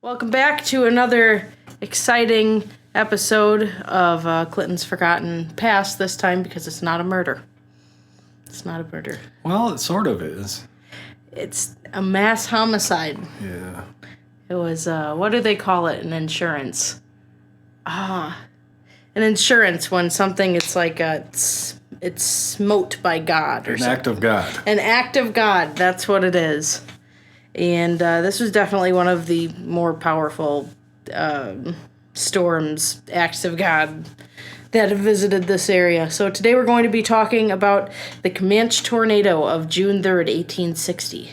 Welcome back to another exciting episode of Clinton's Forgotten Past, this time because it's not a murder. It's not a murder. Well, it sort of is. It's a mass homicide. Yeah. It was, what do they call it in insurance? An insurance when something, it's like, it's smote by God. Or An act of God. An act of God, that's what it is. And this was definitely one of the more powerful storms, acts of God, that have visited this area. So today we're going to be talking about the Camanche Tornado of June 3rd, 1860,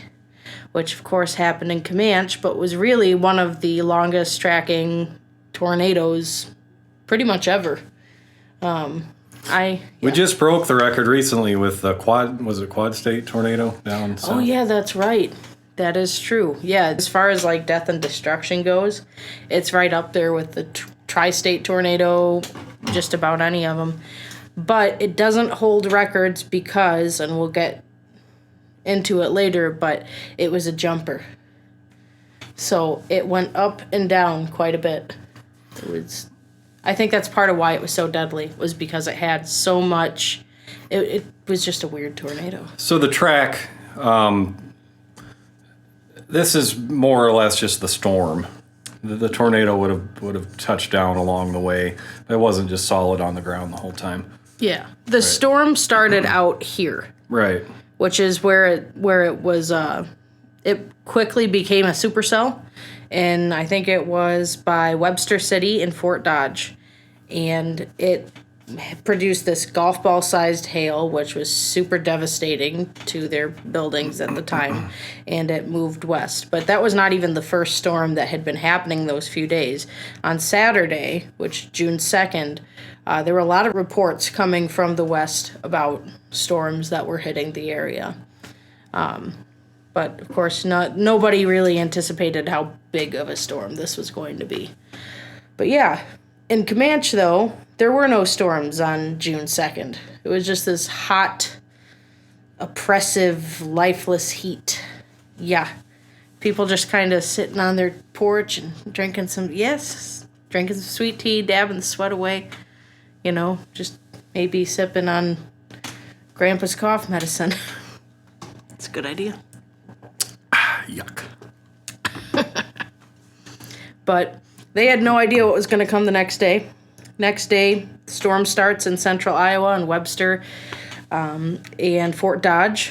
which of course happened in Comanche, but was really one of the longest tracking tornadoes pretty much ever. We just broke the record recently with the quad state tornado down south? Oh yeah, that's right. That is true. Yeah, as far as like death and destruction goes, it's right up there with the tri-state tornado, just about any of them. But it doesn't hold records because, and we'll get into it later, but it was a jumper. So it went up and down quite a bit. I think that's part of why it was so deadly, was because it had so much. It was just a weird tornado. So the track, this is more or less just the storm. The tornado would have touched down along the way. It wasn't just solid on the ground the whole time. Yeah, the storm started out here. Right. Which is where it was. It quickly became a supercell, and I think it was by Webster City in Fort Dodge, and it produced this golf ball sized hail, which was super devastating to their buildings at the time, and it moved west. But that was not even the first storm that had been happening those few days. On Saturday, which June 2nd, there were a lot of reports coming from the west about storms that were hitting the area. But of course, nobody really anticipated how big of a storm this was going to be. But yeah, in Comanche, though, there were no storms on June 2nd. It was just this hot, oppressive, lifeless heat. Yeah. People just kind of sitting on their porch and drinking some sweet tea, dabbing the sweat away. You know, just maybe sipping on Grandpa's cough medicine. It's a good idea. Yuck. But they had no idea what was going to come the next day. Next day, the storm starts in central Iowa and Webster, and Fort Dodge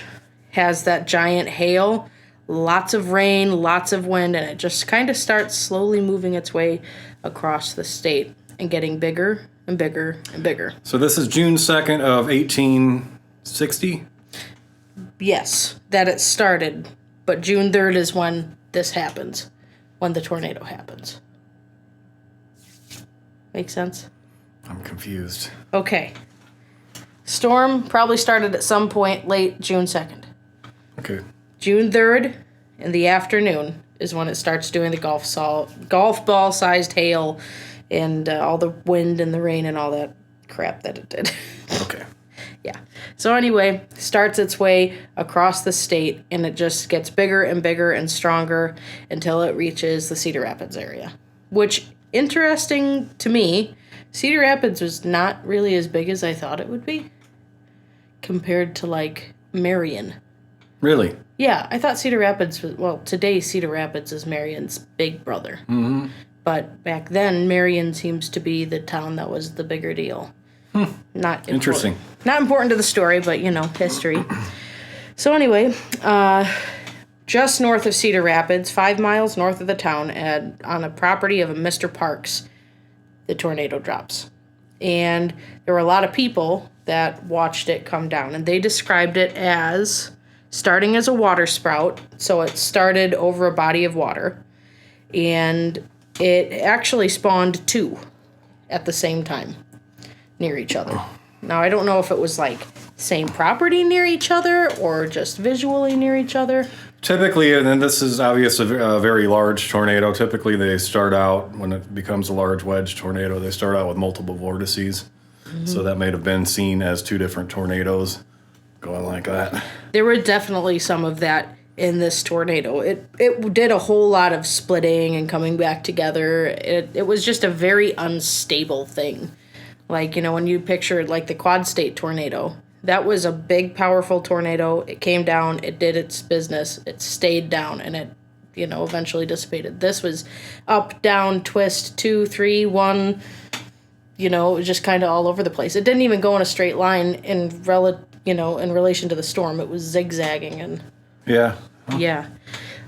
has that giant hail, lots of rain, lots of wind, and it just kind of starts slowly moving its way across the state and getting bigger and bigger and bigger. So this is June 2nd of 1860? Yes, that it started, but June 3rd is when this happens, when the tornado happens. Make sense? I'm confused. Okay. Storm probably started at some point late June 2nd. Okay. June 3rd in the afternoon is when it starts doing the golf ball sized hail and all the wind and the rain and all that crap that it did. Okay. Yeah. So anyway, starts its way across the state, and it just gets bigger and bigger and stronger until it reaches the Cedar Rapids area. Which, interesting to me, Cedar Rapids was not really as big as I thought it would be compared to, like, Marion. Really? Yeah, I thought Cedar Rapids was, well, today Cedar Rapids is Marion's big brother. Mm-hmm. But back then, Marion seems to be the town that was the bigger deal. Not important. Interesting. Not important to the story, but, you know, history. So anyway, just north of Cedar Rapids, 5 miles north of the town, on a property of a Mr. Parks, the tornado drops. And there were a lot of people that watched it come down, and they described it as starting as a water sprout. So it started over a body of water, and it actually spawned 2 at the same time near each other. Now, I don't know if it was like same property near each other or just visually near each other. Typically, and this is obviously a very large tornado, typically they start out, when it becomes a large wedge tornado, they start out with multiple vortices. Mm-hmm. So that may have been seen as 2 different tornadoes going like that. There were definitely some of that in this tornado. It did a whole lot of splitting and coming back together. It was just a very unstable thing. Like, when you pictured like the Quad State tornado, that was a big, powerful tornado. It came down, it did its business, it stayed down, and it, eventually dissipated. This was up, down, twist, 2, 3, 1. It was just kind of all over the place. It didn't even go in a straight line in relation to the storm. It was zigzagging and yeah. Yeah.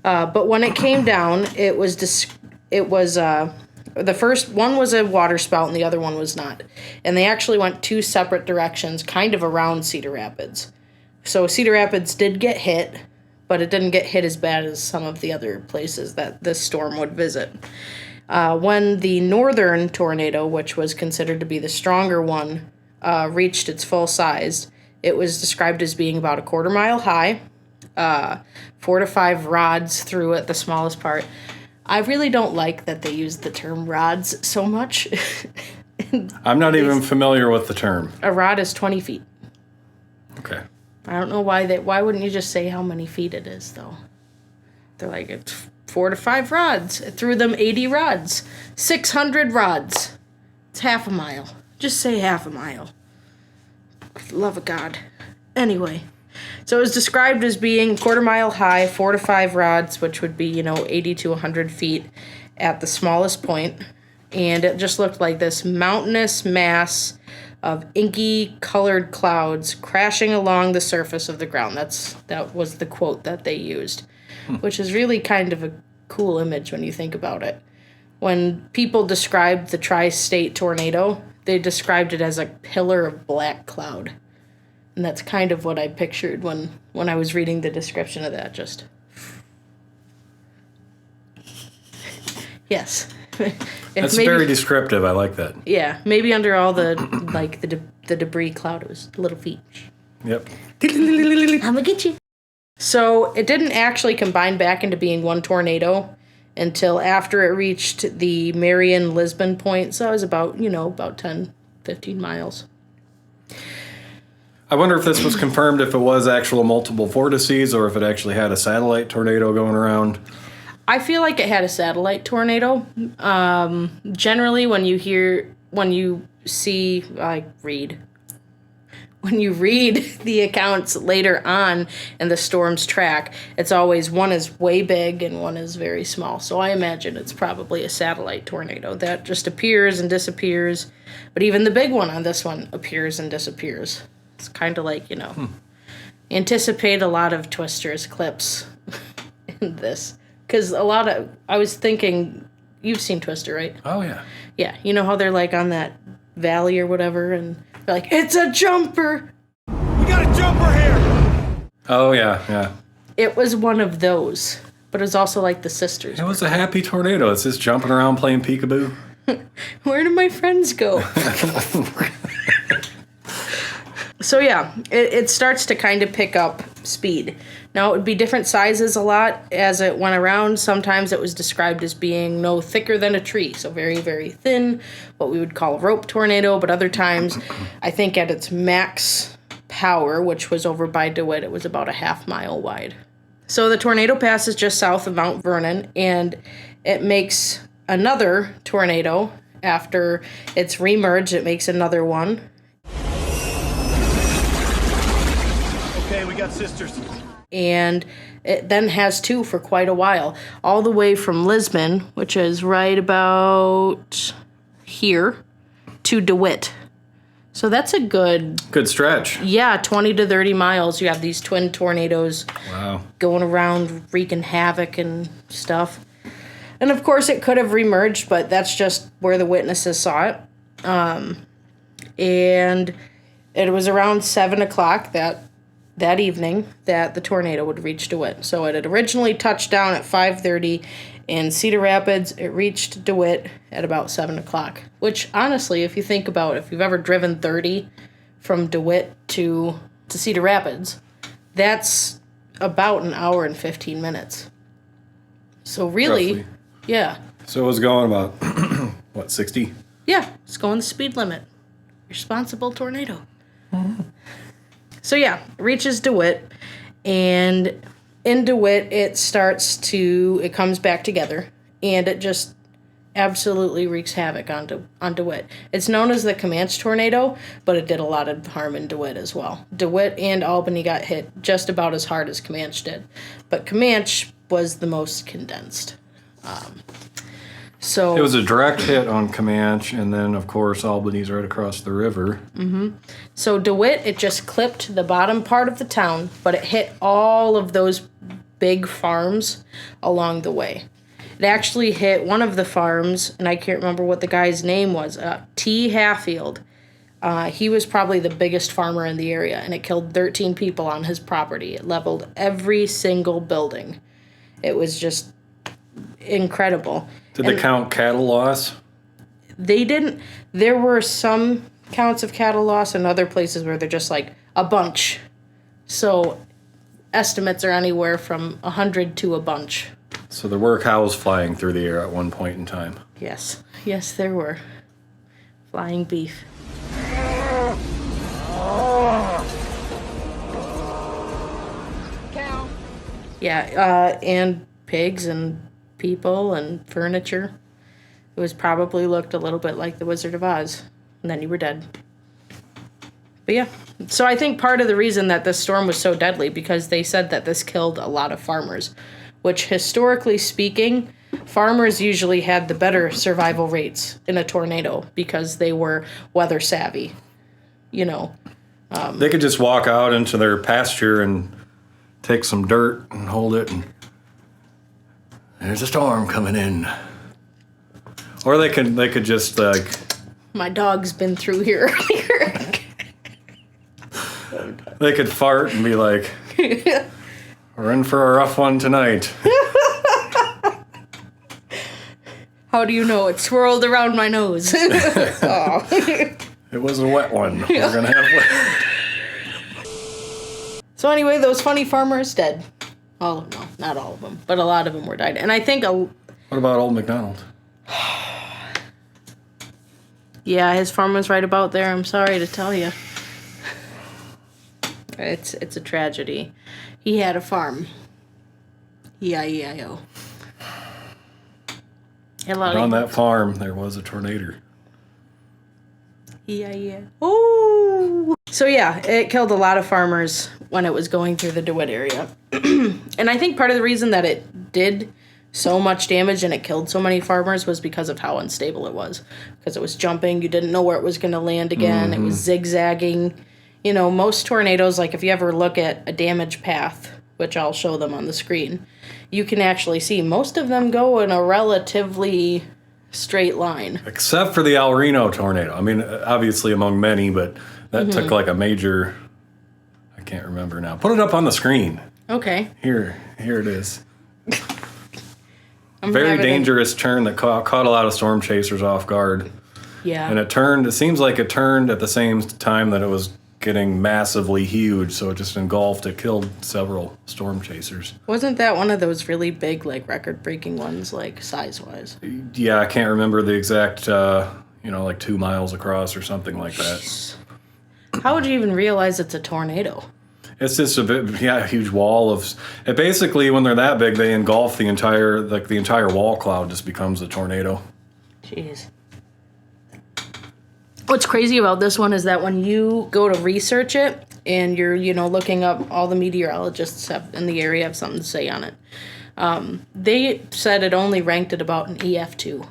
But when it came down, the first one was a water spout and the other one was not. And they actually went 2 separate directions, kind of around Cedar Rapids. So Cedar Rapids did get hit, but it didn't get hit as bad as some of the other places that this storm would visit. When the northern tornado, which was considered to be the stronger one, reached its full size, it was described as being about a 1/4 mile high, 4 to 5 rods through it, the smallest part. I really don't like that they use the term rods so much. I'm not even familiar with the term. A rod is 20 feet. Okay. I don't know why wouldn't you just say how many feet it is, though? They're like, it's 4 to 5 rods. It threw them 80 rods. 600 rods. It's half a mile. Just say half a mile. For the love of God. Anyway. So it was described as being 1/4 mile high, 4 to 5 rods, which would be, 80 to 100 feet at the smallest point. And it just looked like this mountainous mass of inky colored clouds crashing along the surface of the ground. That was the quote that they used, which is really kind of a cool image when you think about it. When people described the tri-state tornado, they described it as a pillar of black cloud. And that's kind of what I pictured when I was reading the description of that. Just yes, That's very descriptive. I like that. Yeah, maybe under all the the debris cloud, it was little feet. Yep. I'm gonna get you. So it didn't actually combine back into being one tornado until after it reached the Marion-Lisbon point. So it was about 10, 15 miles. I wonder if this was confirmed, if it was actual multiple vortices or if it actually had a satellite tornado going around. I feel like it had a satellite tornado. Generally, when you read the accounts later on in the storm's track, it's always one is way big and one is very small. So I imagine it's probably a satellite tornado that just appears and disappears. But even the big one on this one appears and disappears. It's kind of like, anticipate a lot of Twisters clips in this. Because I was thinking, you've seen Twister, right? Oh, yeah. Yeah, you know how they're like on that valley or whatever, and they're like, it's a jumper! We got a jumper here! Oh, yeah. It was one of those, but it was also like the sisters. It was a happy tornado. It's just jumping around playing peekaboo. Where did my friends go? So yeah, it starts to kind of pick up speed. Now, it would be different sizes a lot as it went around. Sometimes it was described as being no thicker than a tree, so very, very thin, what we would call a rope tornado. But other times, I think at its max power, which was over by DeWitt, it was about a half mile wide. So the tornado passes just south of Mount Vernon, and it makes another tornado. After it's remerged, it makes another one. Okay, we got sisters. And it then has 2 for quite a while, all the way from Lisbon, which is right about here, to DeWitt. So that's a good stretch. Yeah, 20 to 30 miles. You have these twin tornadoes going around wreaking havoc and stuff. And of course it could have remerged, but that's just where the witnesses saw it. And it was around 7 o'clock that evening that the tornado would reach DeWitt. So it had originally touched down at 5:30 in Cedar Rapids. It reached DeWitt at about 7 o'clock, which honestly, if you think about it, if you've ever driven 30 from DeWitt to Cedar Rapids, that's about an hour and 15 minutes. So really, roughly. Yeah. So it was going about, 60? Yeah, it's going the speed limit. Responsible tornado. So yeah, it reaches DeWitt, and in DeWitt, it comes back together, and it just absolutely wreaks havoc on DeWitt. It's known as the Camanche Tornado, but it did a lot of harm in DeWitt as well. DeWitt and Albany got hit just about as hard as Comanche did, but Comanche was the most condensed. So it was a direct hit on Comanche, and then, of course, Albany's right across the river. So DeWitt, it just clipped the bottom part of the town, but it hit all of those big farms along the way. It actually hit one of the farms, and I can't remember what the guy's name was, T. Hatfield. He was probably the biggest farmer in the area, and it killed 13 people on his property. It leveled every single building. It was just incredible. Did they count cattle loss? They didn't. There were some counts of cattle loss and other places where they're just like a bunch. So estimates are anywhere from 100 to a bunch. So there were cows flying through the air at one point in time. Yes. Yes, there were. Flying beef. Cow. Yeah, and pigs and people and furniture. It was probably looked a little bit like the Wizard of Oz. And then you were dead. But yeah. So I think part of the reason that this storm was so deadly, because they said that this killed a lot of farmers, which historically speaking, farmers usually had the better survival rates in a tornado because they were weather savvy. You know. They could just walk out into their pasture and take some dirt and hold it, and there's a storm coming in. Or they could just like, my dog's been through here earlier. they could fart and be like, we're in for a rough one tonight. How do you know? It swirled around my nose. Oh. It was a wet one. We're gonna have wet. So anyway, those funny farmers dead. All of them, no, not all of them, but a lot of them were died. And I think What about old McDonald? Yeah, his farm was right about there. I'm sorry to tell you. It's a tragedy. He had a farm. E-I-E-I-O. On that farm, there was a tornado. E-I-E-I-O. Oh! So yeah, it killed a lot of farmers when it was going through the DeWitt area. And I think part of the reason that it did so much damage and it killed so many farmers was because of how unstable it was. Because it was jumping, you didn't know where it was going to land again, It was zigzagging. You know, most tornadoes, like if you ever look at a damage path, which I'll show them on the screen, you can actually see most of them go in a relatively straight line. Except for the El Reno tornado. I mean, obviously among many, but that took like a major, I can't remember now. Put it up on the screen. Okay. Here it is. Very dangerous turn that caught a lot of storm chasers off guard. Yeah. And it seems like it turned at the same time that it was getting massively huge, so it just engulfed, it killed several storm chasers. Wasn't that one of those really big, like, record-breaking ones, like, size-wise? Yeah, I can't remember the exact, like 2 miles across or something like that. How would you even realize it's a tornado? It's just a huge wall of. It basically, when they're that big, they engulf the entire wall cloud. Just becomes a tornado. Jeez. What's crazy about this one is that when you go to research it and you're looking up, all the meteorologists in the area have something to say on it. They said it only ranked at about an EF2.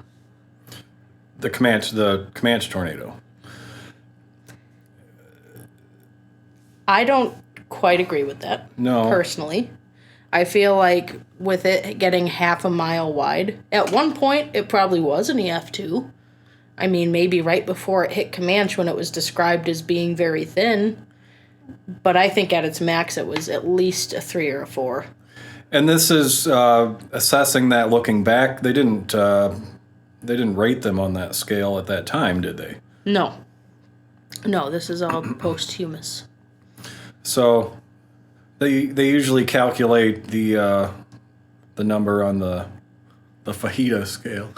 The Camanche tornado. I don't quite agree with that. No. Personally. I feel like with it getting half a mile wide, at one point it probably was an EF2. I mean, maybe right before it hit Comanche when it was described as being very thin. But I think at its max it was at least a 3 or a 4. And this is assessing that looking back. They didn't rate them on that scale at that time, did they? No, this is all posthumous. So they usually calculate the number on the fajita scale.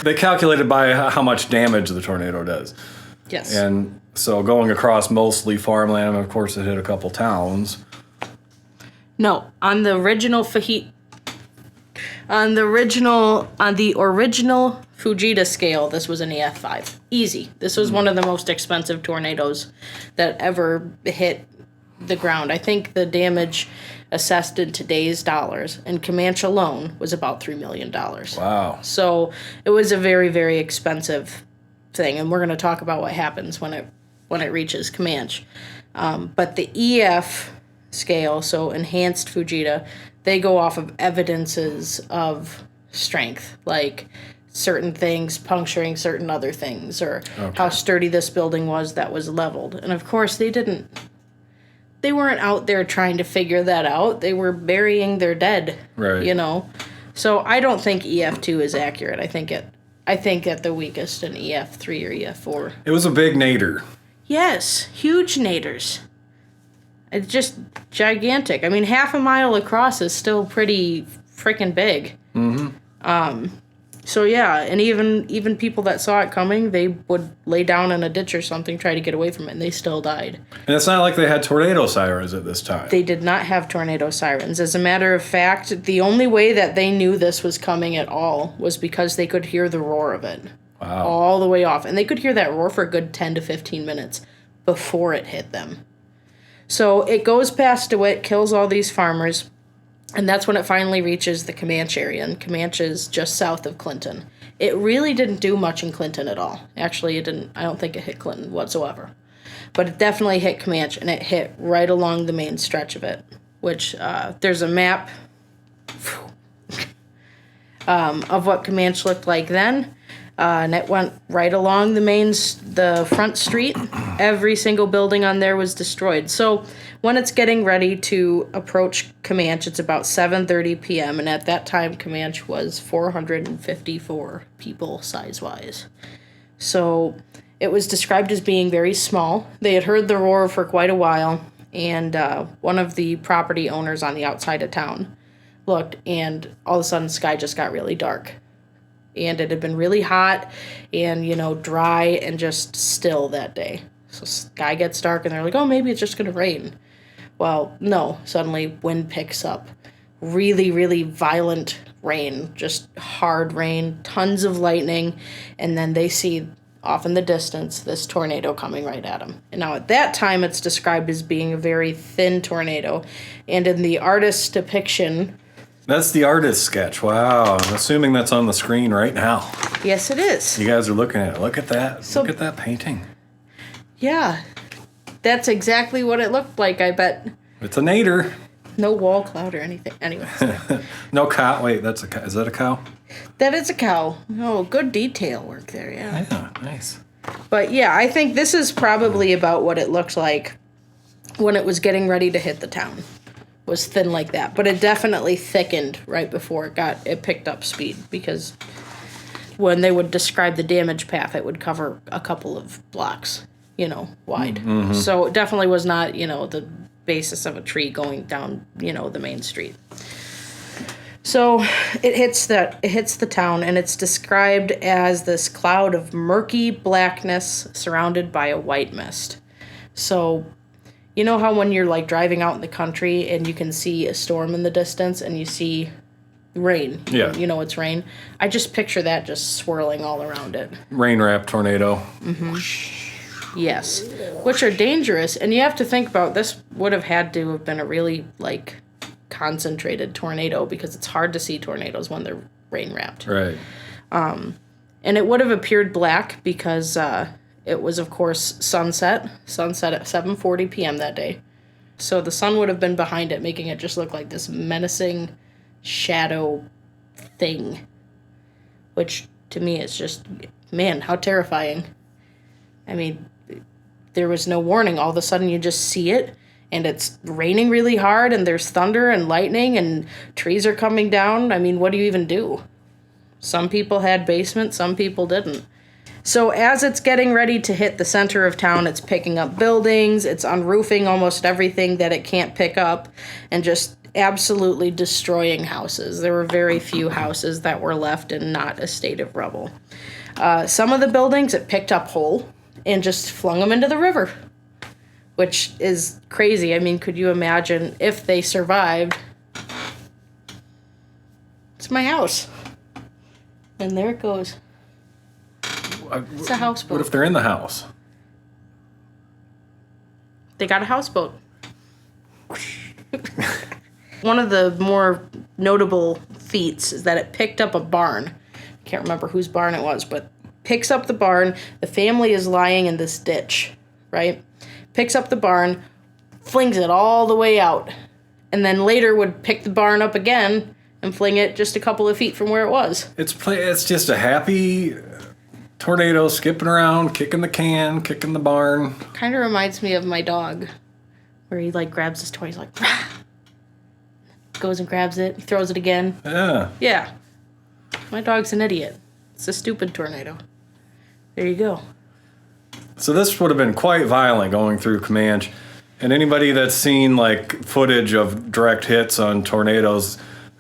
They calculate it by how much damage the tornado does. Yes. And so going across mostly farmland, of course it hit a couple towns. No, on the original on the original Fujita scale, this was an EF5. Easy. This was one of the most expensive tornadoes that ever hit the ground. I think the damage assessed in today's dollars in Comanche alone was about $3 million. Wow. So it was a very, very expensive thing, and we're going to talk about what happens when it reaches Comanche. But the EF scale, so enhanced Fujita, they go off of evidences of strength, like certain things puncturing certain other things, or how sturdy this building was that was leveled. And of course, they weren't out there trying to figure that out. They were burying their dead, right? You know. So I don't think EF2 is accurate. I think at the weakest an EF3 or EF4. It was a big nadir. Yes, huge naders. It's just gigantic. I mean, half a mile across is still pretty freaking big. Mm-hmm. So yeah, and even people that saw it coming, they would lay down in a ditch or something, try to get away from it, and they still died. And it's not like they had tornado sirens at this time. They did not have tornado sirens. As a matter of fact, the only way that they knew this was coming at all was because they could hear the roar of it. Wow. All the way off. And they could hear that roar for a good 10 to 15 minutes before it hit them. So it goes past DeWitt, kills all these farmers, and that's when it finally reaches the Comanche area, and Comanche is just south of Clinton. It really didn't do much in Clinton at all. Actually, it didn't. I don't think it hit Clinton whatsoever. But it definitely hit Comanche, and it hit right along the main stretch of it, which there's a map of what Comanche looked like then. And it went right along the front street. Every single building on there was destroyed. So when it's getting ready to approach Comanche, it's about 7:30 p.m. And at that time, Comanche was 454 people size-wise. So it was described as being very small. They had heard the roar for quite a while. And one of the property owners on the outside of town looked, and all of a sudden the sky just got really dark. And it had been really hot and, dry and just still that day. So sky gets dark and they're like, oh, maybe it's just going to rain. Well, no. Suddenly wind picks up. Really, really violent rain. Just hard rain. Tons of lightning. And then they see off in the distance this tornado coming right at them. And now at that time it's described as being a very thin tornado. And in the artist's depiction... That's the artist sketch. Wow. I'm assuming that's on the screen right now. Yes, it is. You guys are looking at it. Look at that. Look at that painting. Yeah. That's exactly what it looked like, I bet. It's a nadir. No wall cloud or anything. Anyway. No cow. Wait, that's a cow. Is that a cow? That is a cow. Oh, good detail work there, yeah. Yeah, nice. But yeah, I think this is probably about what it looked like when it was getting ready to hit the town. Was thin like that, but it definitely thickened right before it picked up speed, because when they would describe the damage path, it would cover a couple of blocks, wide. Mm-hmm. So it definitely was not, the basis of a tree going down, the main street. So it hits the town, and it's described as this cloud of murky blackness surrounded by a white mist. So you know how when you're like driving out in the country and you can see a storm in the distance and you see rain? Yeah. You know it's rain. I just picture that just swirling all around it. Rain wrap tornado. Mm-hmm. Yes. Which are dangerous. And you have to think about, this would have had to have been a really concentrated tornado, because it's hard to see tornadoes when they're rain wrapped. Right. And it would have appeared black because it was, of course, sunset at 7:40 p.m. that day. So the sun would have been behind it, making it just look like this menacing shadow thing. Which, to me, is just, man, how terrifying. I mean, there was no warning. All of a sudden, you just see it, and it's raining really hard, and there's thunder and lightning, and trees are coming down. I mean, what do you even do? Some people had basements, some people didn't. So as it's getting ready to hit the center of town, it's picking up buildings, it's unroofing almost everything that it can't pick up, and just absolutely destroying houses. There were very few houses that were left in not a state of rubble. Some of the buildings it picked up whole and just flung them into the river, which is crazy. I mean, could you imagine if they survived? It's my house. And there it goes. It's a houseboat. What if they're in the house? They got a houseboat. One of the more notable feats is that it picked up a barn. Can't remember whose barn it was, but picks up the barn. The family is lying in this ditch, right? Picks up the barn, flings it all the way out, and then later would pick the barn up again and fling it just a couple of feet from where it was. It's just a happy tornado skipping around, kicking the can, kicking the barn. Kind of reminds me of my dog, where he like grabs his toy, he's like, rah! Goes and grabs it, he throws it again. Yeah. Yeah. My dog's an idiot. It's a stupid tornado. There you go. So this would have been quite violent going through Comanche. And anybody that's seen like footage of direct hits on tornadoes,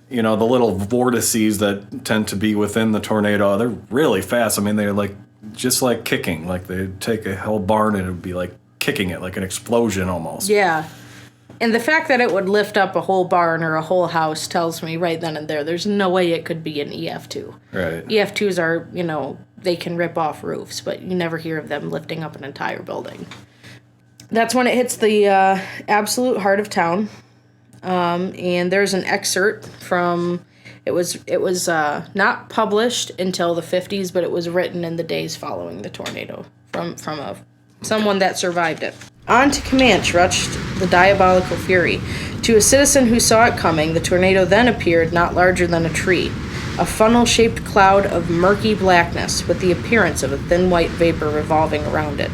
you know, the little vortices that tend to be within the tornado, they're really fast. I mean, they're like, just like kicking. Like they'd take a whole barn and it would be like kicking it, like an explosion almost. Yeah. And the fact that it would lift up a whole barn or a whole house tells me right then and there's no way it could be an EF2. Right. EF2s are, you know, they can rip off roofs, but you never hear of them lifting up an entire building. That's when it hits the absolute heart of town. And there's an excerpt from, it was not published until the 50s, but it was written in the days following the tornado from someone that survived it. On to Comanche rushed the diabolical fury. To a citizen who saw it coming, the tornado then appeared not larger than a tree, a funnel-shaped cloud of murky blackness with the appearance of a thin white vapor revolving around it.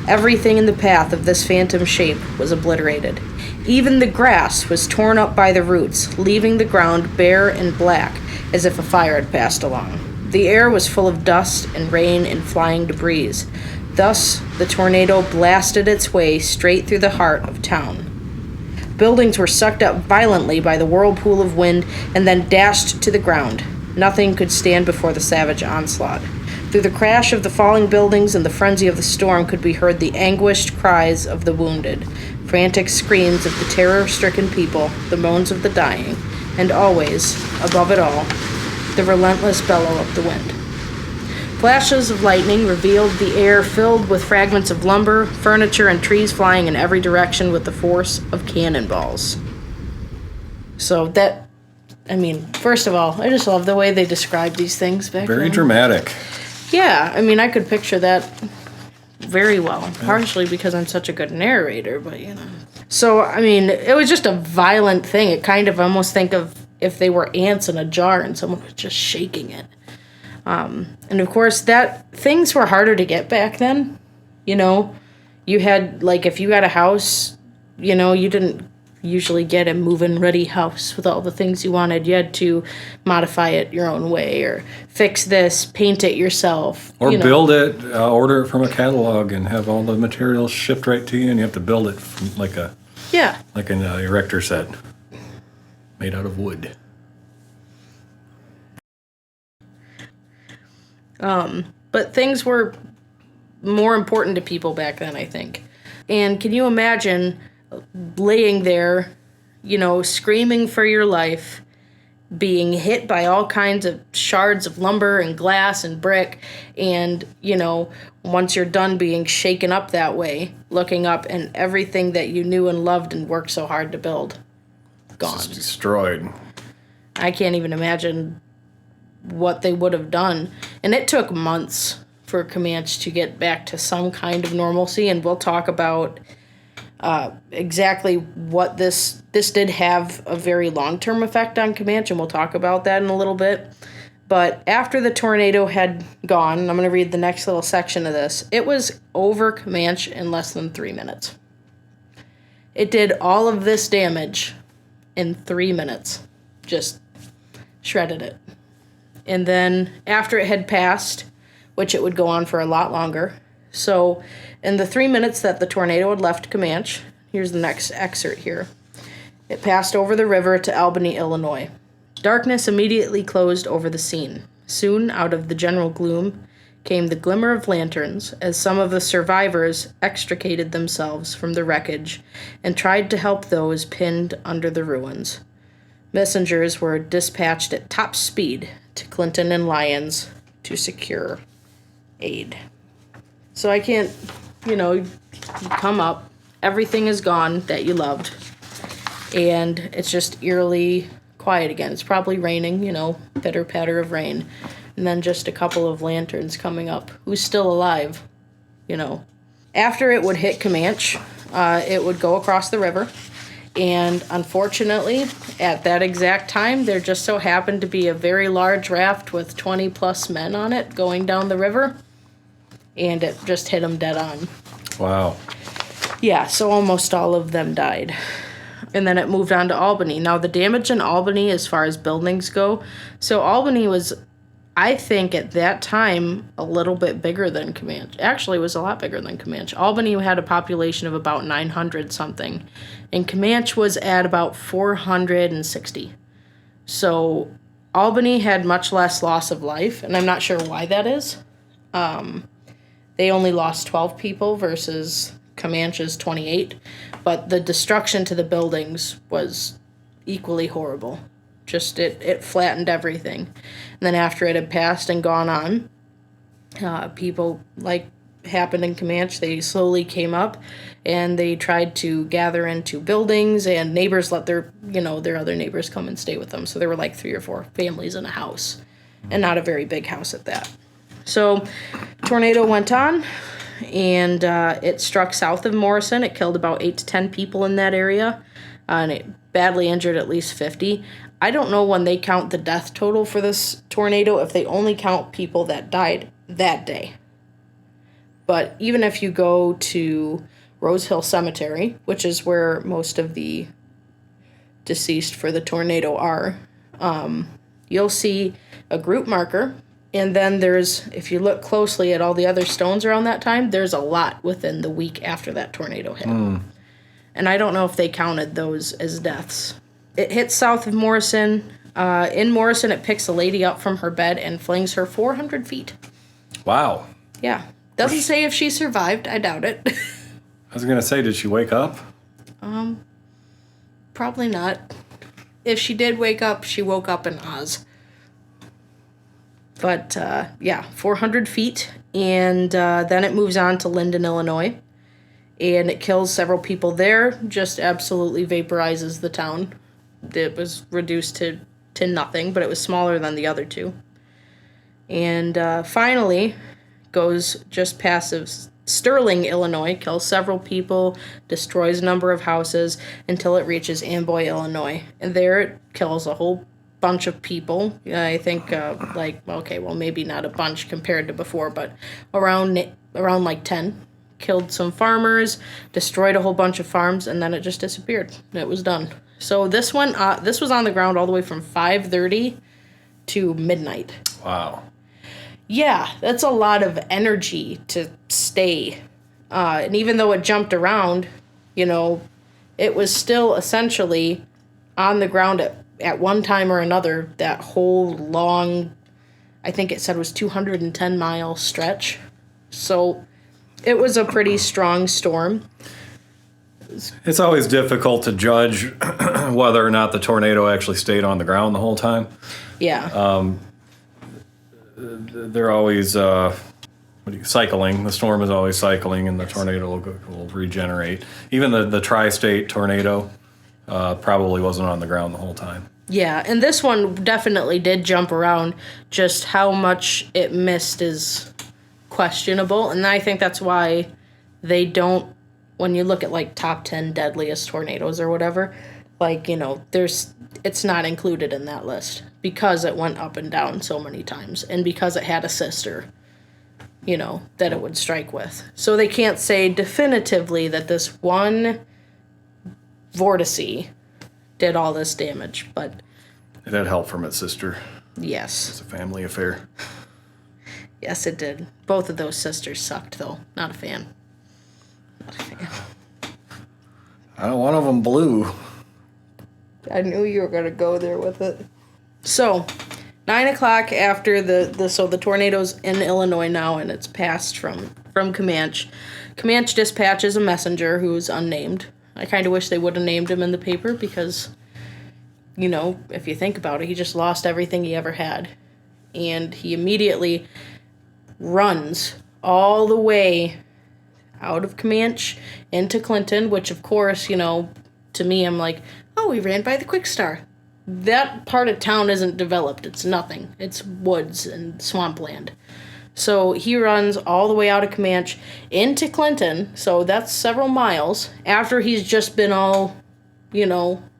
Everything in the path of this phantom shape was obliterated. Even the grass was torn up by the roots, leaving the ground bare and black, as if a fire had passed along. The air was full of dust and rain and flying debris. Thus, the tornado blasted its way straight through the heart of town. Buildings were sucked up violently by the whirlpool of wind and then dashed to the ground. Nothing could stand before the savage onslaught. Through the crash of the falling buildings and the frenzy of the storm could be heard the anguished cries of the wounded, frantic screams of the terror-stricken people, the moans of the dying, and always, above it all, the relentless bellow of the wind. Flashes of lightning revealed the air filled with fragments of lumber, furniture, and trees flying in every direction with the force of cannonballs. So that, I mean, first of all, I just love the way they describe these things back then. Very dramatic. Yeah, I mean, I could picture that very well, partially because I'm such a good narrator, but you know. So, I mean, it was just a violent thing. It kind of almost think of if they were ants in a jar and someone was just shaking it. And of course, that things were harder to get back then. You know, you had, like, if you had a house, you know, you didn't usually get a move-in ready house with all the things you wanted. You had to modify it your own way or fix this, paint it yourself. Or you know. build it, order it from a catalog and have all the materials shipped right to you, and you have to build it from like an erector set made out of wood. But things were more important to people back then, I think. And can you imagine laying there, you know, screaming for your life, being hit by all kinds of shards of lumber and glass and brick, and, you know, once you're done being shaken up that way, looking up and everything that you knew and loved and worked so hard to build, gone. It's just destroyed. I can't even imagine what they would have done. And it took months for Comanche to get back to some kind of normalcy, and we'll talk about exactly what this did have a very long-term effect on Comanche, and we'll talk about that in a little bit. But after the tornado had gone, and I'm going to read the next little section of this, it was over Comanche in less than 3 minutes. It did all of this damage in 3 minutes. Just shredded it. And then after it had passed, which it would go on for a lot longer, so in the 3 minutes that the tornado had left Comanche, here's the next excerpt here. It passed over the river to Albany, Illinois. Darkness immediately closed over the scene. Soon, out of the general gloom, came the glimmer of lanterns as some of the survivors extricated themselves from the wreckage and tried to help those pinned under the ruins. Messengers were dispatched at top speed to Clinton and Lyons to secure aid. So I can't, you come up, everything is gone that you loved, and it's just eerily quiet again. It's probably raining, pitter patter of rain, and then just a couple of lanterns coming up. Who's still alive, After it would hit Comanche, it would go across the river, and unfortunately, at that exact time, there just so happened to be a very large raft with 20 plus men on it going down the river, and it just hit them dead on. Wow. Yeah, so almost all of them died. And then it moved on to Albany. Now, the damage in Albany as far as buildings go, so Albany was, I think, at that time, a little bit bigger than Comanche. Actually, it was a lot bigger than Comanche. Albany had a population of about 900 something, and Comanche was at about 460. So Albany had much less loss of life, and I'm not sure why that is. They only lost 12 people versus Comanche's 28, but the destruction to the buildings was equally horrible. Just it flattened everything. And then after it had passed and gone on, people, like happened in Comanche, they slowly came up and they tried to gather into buildings, and neighbors let their other neighbors come and stay with them. So there were like 3 or 4 families in a house, and not a very big house at that. So tornado went on, and it struck south of Morrison. It killed about 8 to 10 people in that area, and it badly injured at least 50. I don't know when they count the death total for this tornado, if they only count people that died that day. But even if you go to Rose Hill Cemetery, which is where most of the deceased for the tornado are, you'll see a group marker. And then there's, if you look closely at all the other stones around that time, there's a lot within the week after that tornado hit. And I don't know if they counted those as deaths. It hits south of Morrison. In Morrison, it picks a lady up from her bed and flings her 400 feet. Wow. Yeah. Doesn't say if she survived. I doubt it. I was going to say, did she wake up? Probably not. If she did wake up, she woke up in Oz. But, 400 feet, and then it moves on to Linden, Illinois, and it kills several people there, just absolutely vaporizes the town. It was reduced to nothing, but it was smaller than the other two. And finally, goes just past of Sterling, Illinois, kills several people, destroys a number of houses, until it reaches Amboy, Illinois. And there it kills a whole bunch of people. I think maybe not a bunch compared to before, but around like 10. Killed some farmers, destroyed a whole bunch of farms, and then it just disappeared. It was done. So this was on the ground all the way from 5:30 to midnight. Wow. Yeah, that's a lot of energy to stay. And even though it jumped around, it was still essentially on the ground at one time or another, that whole long, I think it said was 210-mile stretch. So it was a pretty strong storm. It's always difficult to judge whether or not the tornado actually stayed on the ground the whole time. Yeah. They're always cycling. The storm is always cycling, and the tornado will regenerate. Even the tri-state tornado probably wasn't on the ground the whole time. Yeah, and this one definitely did jump around. Just how much it missed is questionable, and I think that's why they don't, when you look at like top 10 deadliest tornadoes or whatever, it's not included in that list because it went up and down so many times, and because it had a sister, that it would strike with. So they can't say definitively that this one vortice did all this damage, but it had help from its sister. Yes. It's a family affair. Yes, it did. Both of those sisters sucked, though. Not a fan. One of them blew. I knew you were going to go there with it. So, 9 o'clock after the tornado's in Illinois now, and it's passed from Comanche. Comanche dispatches a messenger who's unnamed. I kind of wish they would have named him in the paper because, if you think about it, he just lost everything he ever had. And he immediately runs all the way out of Comanche into Clinton, which, of course, to me, I'm like, oh, we ran by the Quick Star. That part of town isn't developed. It's nothing. It's woods and swampland. So he runs all the way out of Comanche into Clinton, so that's several miles, after he's just been all,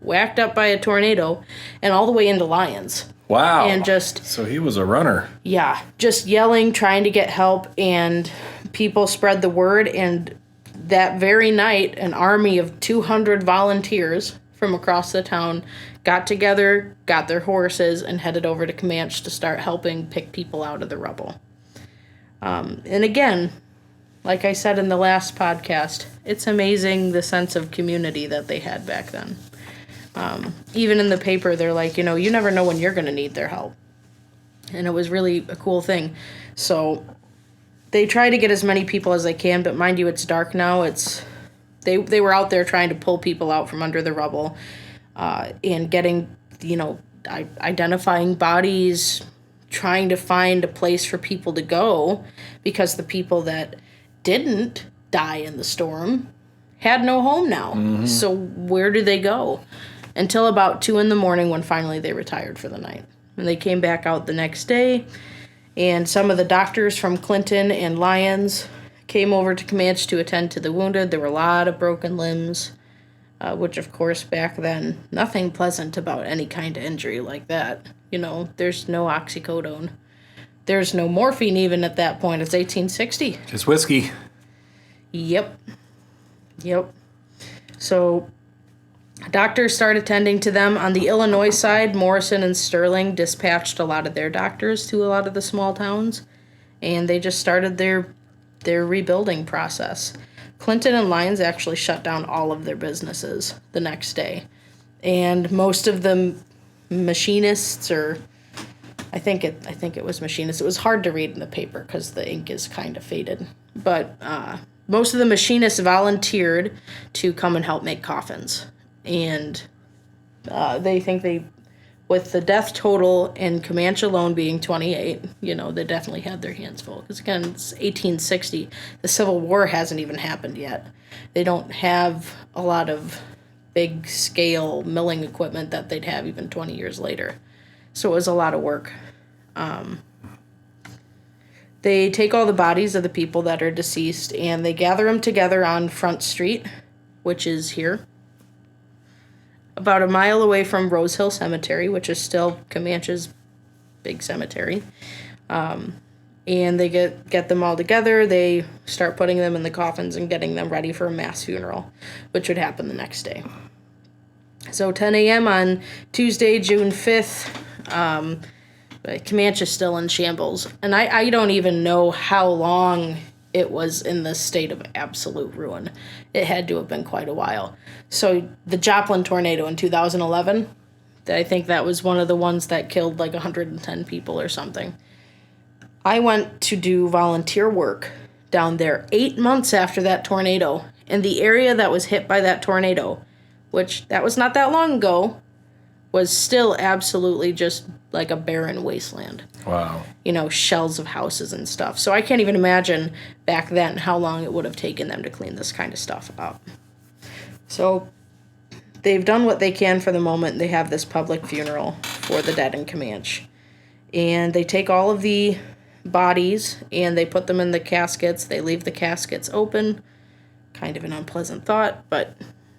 whacked up by a tornado, and all the way into Lyons. Wow. And so he was a runner. Yeah, just yelling, trying to get help, and people spread the word, and that very night, an army of 200 volunteers from across the town got together, got their horses, and headed over to Comanche to start helping pick people out of the rubble. And again, like I said in the last podcast, it's amazing the sense of community that they had back then. Even in the paper, they're like, you never know when you're going to need their help. And it was really a cool thing. So they try to get as many people as they can, but mind you, it's dark now. They were out there trying to pull people out from under the rubble, and getting, identifying bodies, trying to find a place for people to go, because the people that didn't die in the storm had no home now. Mm-hmm. So where do they go? Until about 2 a.m, when finally they retired for the night. And they came back out the next day, and some of the doctors from Clinton and Lyons came over to Comanche to attend to the wounded. There were a lot of broken limbs, which, of course, back then, nothing pleasant about any kind of injury like that. There's no oxycodone. There's no morphine even at that point. It's 1860. Just whiskey. Yep. So doctors started tending to them. On the Illinois side, Morrison and Sterling dispatched a lot of their doctors to a lot of the small towns, and they just started their rebuilding process. Clinton and Lyons actually shut down all of their businesses the next day. And most of the machinists, or I think it was machinists. It was hard to read in the paper because the ink is kind of faded. But most of the machinists volunteered to come and help make coffins. And they think with the death total in Comanche alone being 28, they definitely had their hands full. Because again, it's 1860. The Civil War hasn't even happened yet. They don't have a lot of big scale milling equipment that they'd have even 20 years later. So it was a lot of work. They take all the bodies of the people that are deceased and they gather them together on Front Street, which is here, about a mile away from Rose Hill Cemetery, which is still Comanche's big cemetery. And they get them all together. They start putting them in the coffins and getting them ready for a mass funeral, which would happen the next day. So 10 a.m. on Tuesday, June 5th, Comanche is still in shambles. And I don't even know how long it was in this state of absolute ruin. It had to have been quite a while. So the Joplin tornado in 2011, I think that was one of the ones that killed like 110 people or something. I went to do volunteer work down there 8 months after that tornado. And the area that was hit by that tornado, which that was not that long ago, was still absolutely just like a barren wasteland. Wow. Shells of houses and stuff. So I can't even imagine back then how long it would have taken them to clean this kind of stuff up. So they've done what they can for the moment. They have this public funeral for the dead in Comanche. And they take all of the bodies and they put them in the caskets. They leave the caskets open. Kind of an unpleasant thought, but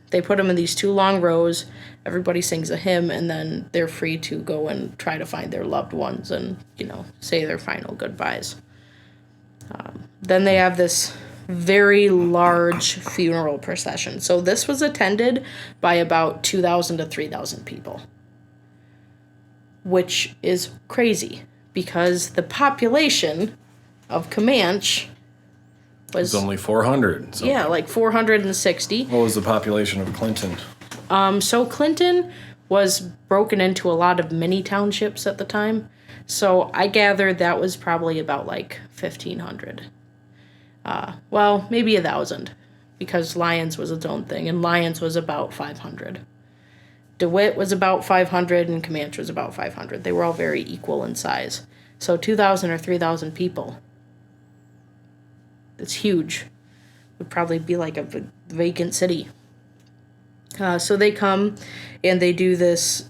they put them in these 2 long rows. Everybody sings a hymn, and then they're free to go and try to find their loved ones and, say their final goodbyes. Then they have this very large funeral procession. So this was attended by about 2,000 to 3,000 people, which is crazy because the population of Comanche was only 400. So. Yeah, like 460. What was the population of Clinton? So Clinton was broken into a lot of mini townships at the time. So I gathered that was probably about like 1,500. Well, maybe 1,000, because Lyons was its own thing, and Lyons was about 500. DeWitt was about 500, and Comanche was about 500. They were all very equal in size. So 2,000 or 3,000 people. It's huge. Would probably be like a vacant city. So they come and they do this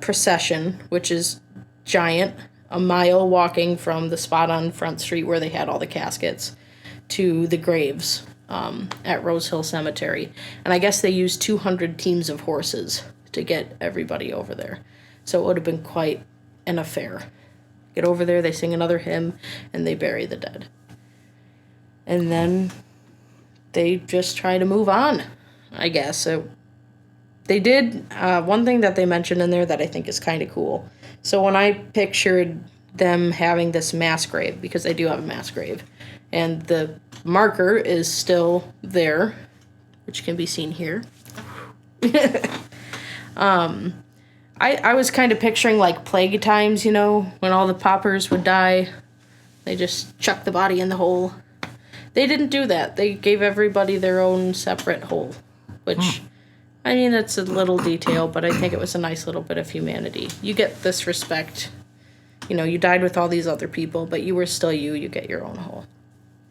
procession, which is giant, a mile walking from the spot on Front Street where they had all the caskets to the graves at Rose Hill Cemetery. And I guess they used 200 teams of horses to get everybody over there. So it would have been quite an affair. Get over there, they sing another hymn, and they bury the dead. And then they just try to move on, I guess. So they did one thing that they mentioned in there that I think is kind of cool. So when I pictured them having this mass grave, because they do have a mass grave, and the marker is still there, which can be seen here. I was kind of picturing like plague times, you know, when all the paupers would die. They just chuck the body in the hole. They didn't do that. They gave everybody their own separate hole, which, I mean, it's a little detail, but I think it was a nice little bit of humanity. You get this respect. You know, you died with all these other people, but you were still you. You get your own hole.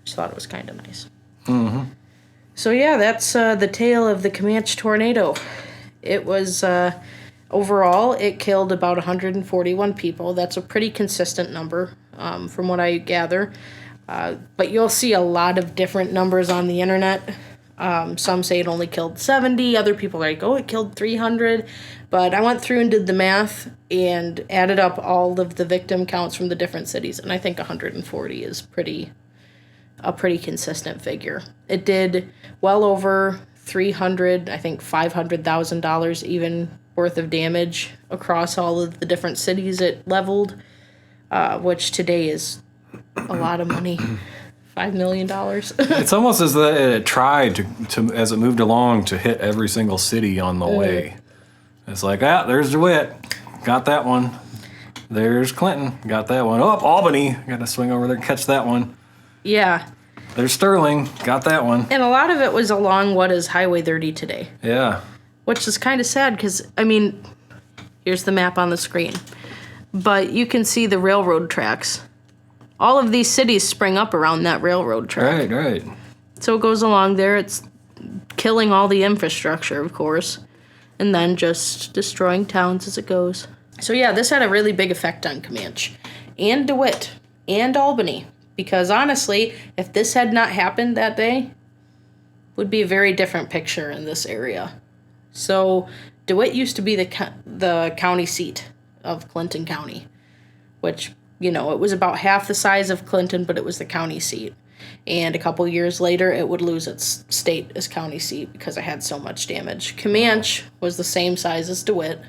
Just thought it was kind of nice. Mm-hmm. So, yeah, that's the tale of the Camanche Tornado. It was, overall, it killed about 141 people. That's a pretty consistent number, from what I gather. But you'll see a lot of different numbers on the internet. Some say it only killed 70. Other people are like, oh, it killed 300. But I went through and did the math and added up all of the victim counts from the different cities. And I think 140 is a pretty consistent figure. It did well over 300, I think $500,000 even worth of damage across all of the different cities it leveled, which today is a lot of money. $5 million. It's almost as though it tried to as it moved along to hit every single city on the way. It's like, there's DeWitt, got that one. There's Clinton, got that one. Oh, Albany, got to swing over there and catch that one. Yeah. There's Sterling, got that one. And a lot of it was along what is Highway 30 today. Yeah. Which is kind of sad because, I mean, here's the map on the screen. But you can see the railroad tracks. All of these cities spring up around that railroad track. Right. So it goes along there. It's killing all the infrastructure, of course, and then just destroying towns as it goes. So yeah, this had a really big effect on Comanche and DeWitt and Albany. Because honestly, if this had not happened that day, would be a very different picture in this area. So DeWitt used to be the county seat of Clinton County, which, you know, it was about half the size of Clinton, but it was the county seat. And a couple years later, it would lose its state as county seat because it had so much damage. Comanche was the same size as DeWitt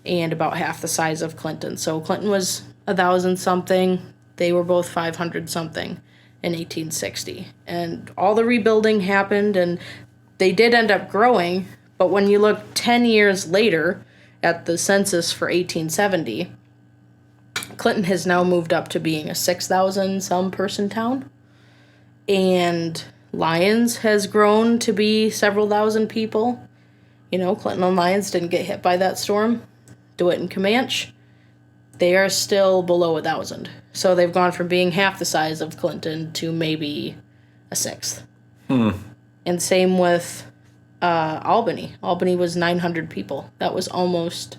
and about half the size of Clinton. So Clinton was 1,000-something. They were both 500-something in 1860. And all the rebuilding happened, and they did end up growing. But when you look 10 years later at the census for 1870, Clinton has now moved up to being a 6,000-some person town. And Lyons has grown to be several thousand people. You know, Clinton and Lyons didn't get hit by that storm. DeWitt and Comanche, they are still below 1,000. So they've gone from being half the size of Clinton to maybe a sixth. And same with Albany. Albany was 900 people. That was almost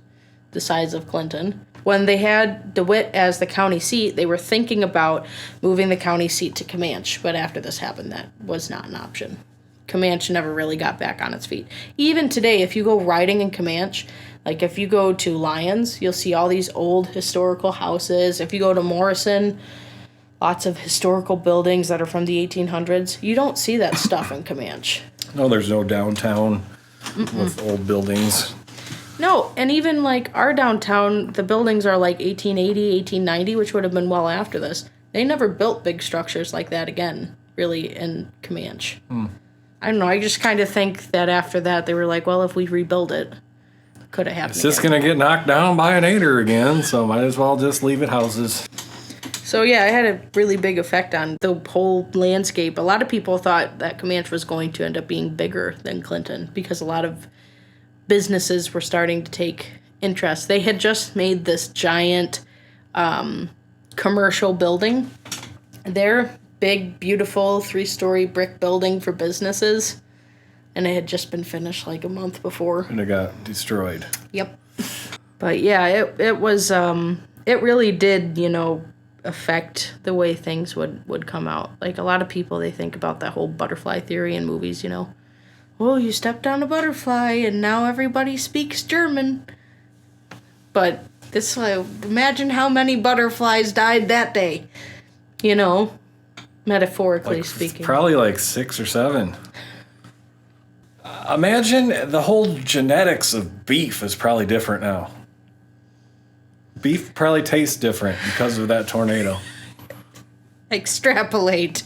the size of Clinton. When they had DeWitt as the county seat, they were thinking about moving the county seat to Comanche. But after this happened, that was not an option. Comanche never really got back on its feet. Even today, if you go riding in Comanche, like if you go to Lyons, you'll see all these old historical houses. If you go to Morrison, lots of historical buildings that are from the 1800s. You don't see that stuff in Comanche. No, there's no downtown with old buildings. No, and even like our downtown, the buildings are like 1880, 1890, which would have been well after this. They never built big structures like that again, really, in Comanche. I don't know, I just kind of think that after that they were like, well, if we rebuild it, could have happened. It's just going to get knocked down by an aider again, so might as well just leave it houses. So yeah, it had a really big effect on the whole landscape. A lot of people thought that Comanche was going to end up being bigger than Clinton because a lot of businesses were starting to take interest. They had just made this giant commercial building. Their big, beautiful 3-story brick building for businesses, and it had just been finished like a month before. And it got destroyed. Yep. But yeah, it was it really did, affect the way things would come out. Like a lot of people, they think about that whole butterfly theory in movies, Oh, you stepped on a butterfly and now everybody speaks German. But imagine how many butterflies died that day, metaphorically speaking. Probably like 6 or 7. Imagine the whole genetics of beef is probably different now. Beef probably tastes different because of that tornado. Extrapolate.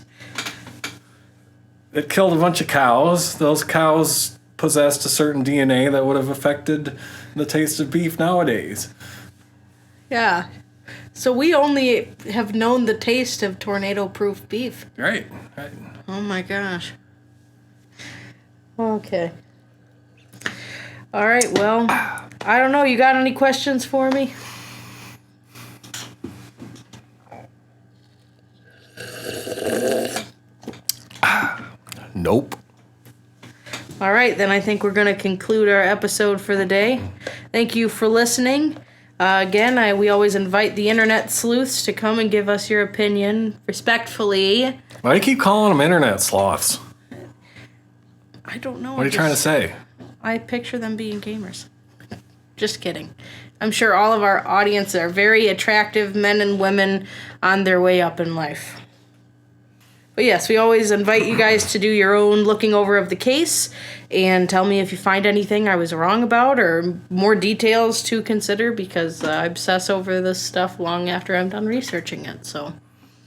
It killed a bunch of cows. Those cows possessed a certain DNA that would have affected the taste of beef nowadays. Yeah. So we only have known the taste of tornado-proof beef. Right. Oh my gosh. Okay. All right, well, I don't know. You got any questions for me? Nope. All right, then I think we're going to conclude our episode for the day. Thank you for listening. Again, we always invite the internet sleuths to come and give us your opinion respectfully. Why do you keep calling them internet sloths? I don't know. What are you trying to say? I picture them being gamers. Just kidding. I'm sure all of our audience are very attractive men and women on their way up in life. But yes, we always invite you guys to do your own looking over of the case and tell me if you find anything I was wrong about or more details to consider, because I obsess over this stuff long after I'm done researching it. So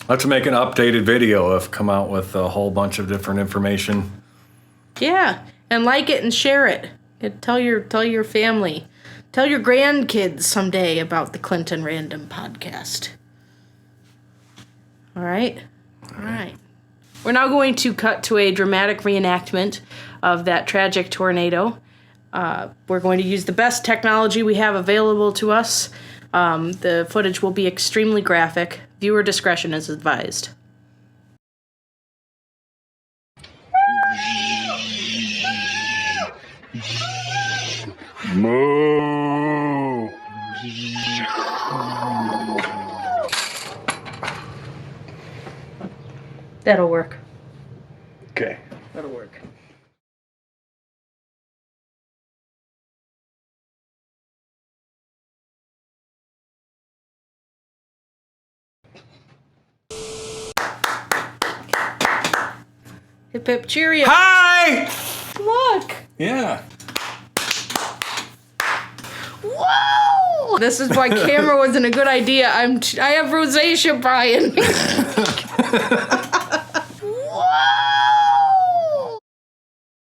I'll have to make an updated video come out with a whole bunch of different information. yeah, and like it and share it. And tell your family. Tell your grandkids someday about the Clinton Random Podcast. All right? All right. We're now going to cut to a dramatic reenactment of that tragic tornado. We're going to use the best technology we have available to us. The footage will be extremely graphic. Viewer discretion is advised. Moo! That'll work. Okay. That'll work. Hip hip cheerio. Hi! Look. Yeah. Whoa! This is why camera wasn't a good idea. I have rosacea, Brian.